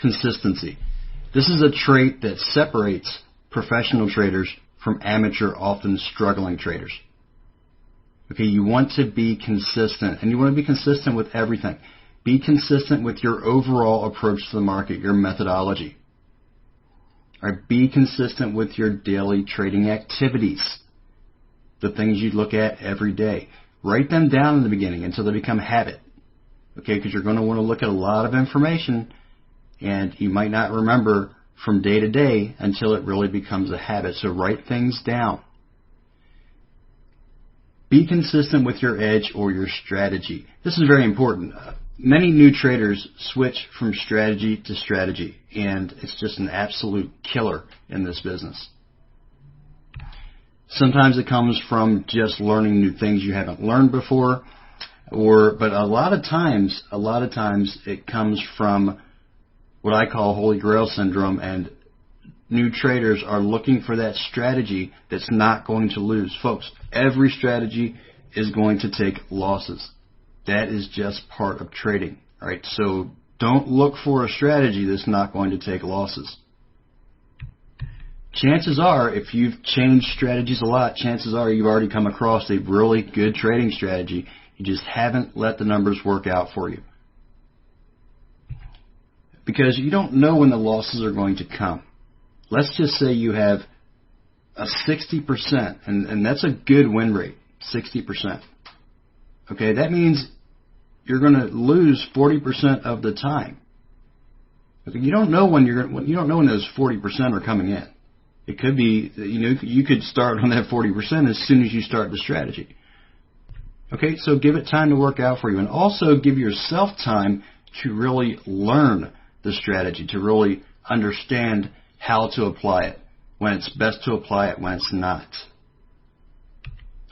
Consistency. This is a trait that separates professional traders from amateur, often struggling traders. Okay, you want to be consistent, and you want to be consistent with everything. Be consistent with your overall approach to the market, your methodology. All right, be consistent with your daily trading activities, the things you look at every day. Write them down in the beginning until they become habit. Okay, because you're going to want to look at a lot of information, and you might not remember from day to day until it really becomes a habit. So write things down. Be consistent with your edge or your strategy. This is very important. Many new traders switch from strategy to strategy, and it's just an absolute killer in this business. Sometimes it comes from just learning new things you haven't learned before, but a lot of times it comes from what I call Holy Grail syndrome, and new traders are looking for that strategy that's not going to lose. Folks, every strategy is going to take losses. That is just part of trading. All right, so don't look for a strategy that's not going to take losses. Chances are, if you've changed strategies a lot, chances are you've already come across a really good trading strategy. You just haven't let the numbers work out for you. Because you don't know when the losses are going to come. Let's just say you have a 60%, and that's a good win rate, 60%. Okay, that means you're going to lose 40% of the time. Okay, you don't know when those 40% are coming in. It could be, you could start on that 40% as soon as you start the strategy. Okay, so give it time to work out for you, and also give yourself time to really learn the strategy, to really understand how to apply it, when it's best to apply it, when it's not.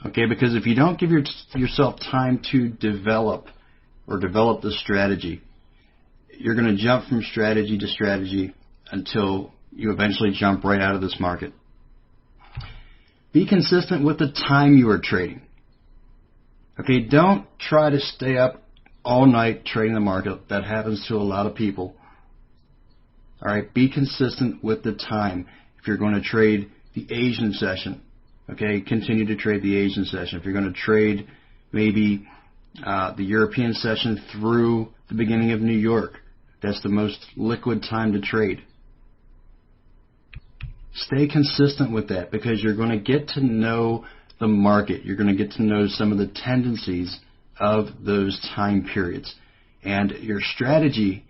Okay, because if you don't give yourself time to develop the strategy, you're going to jump from strategy to strategy until you eventually jump right out of this market. Be consistent with the time you are trading. Okay, don't try to stay up all night trading the market. That happens to a lot of people. All right, be consistent with the time. If you're going to trade the Asian session, okay, continue to trade the Asian session. If you're going to trade maybe the European session through the beginning of New York, that's the most liquid time to trade. Stay consistent with that, because you're going to get to know the market. You're going to get to know some of the tendencies of those time periods. And your strategy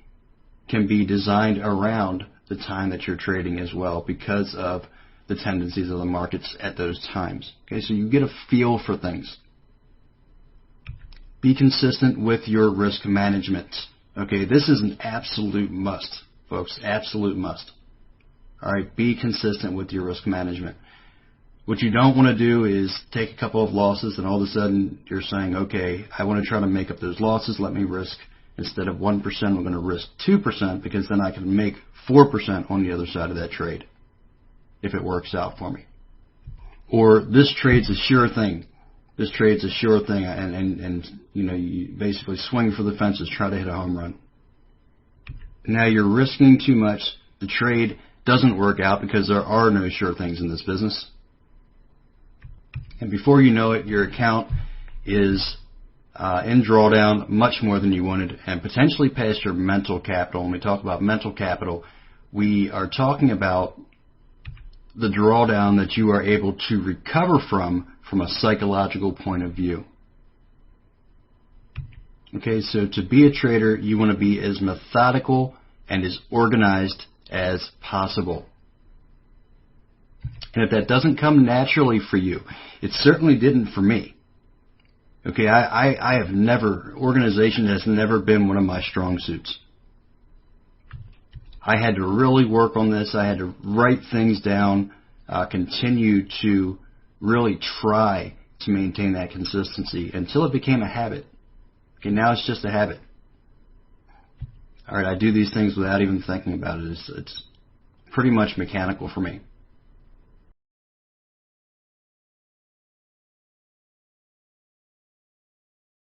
can be designed around the time that you're trading as well, because of the tendencies of the markets at those times. Okay, so you get a feel for things. Be consistent with your risk management. Okay, this is an absolute must, folks, absolute must. All right, be consistent with your risk management. What you don't want to do is take a couple of losses and all of a sudden you're saying, okay, I want to try to make up those losses. Let me risk, instead of 1%, I'm going to risk 2%, because then I can make 4% on the other side of that trade if it works out for me. Or this trade's a sure thing. This trade's a sure thing, and you basically swing for the fences, try to hit a home run. Now you're risking too much. The trade doesn't work out because there are no sure things in this business. And before you know it, your account is in drawdown much more than you wanted, and potentially past your mental capital. When we talk about mental capital, we are talking about the drawdown that you are able to recover from a psychological point of view. Okay, so to be a trader, you want to be as methodical and as organized as possible. And if that doesn't come naturally for you, it certainly didn't for me. Okay, I have never, organization has never been one of my strong suits. I had to really work on this. I had to write things down, continue to really try to maintain that consistency until it became a habit. Okay, now it's just a habit. All right, I do these things without even thinking about it. It's pretty much mechanical for me.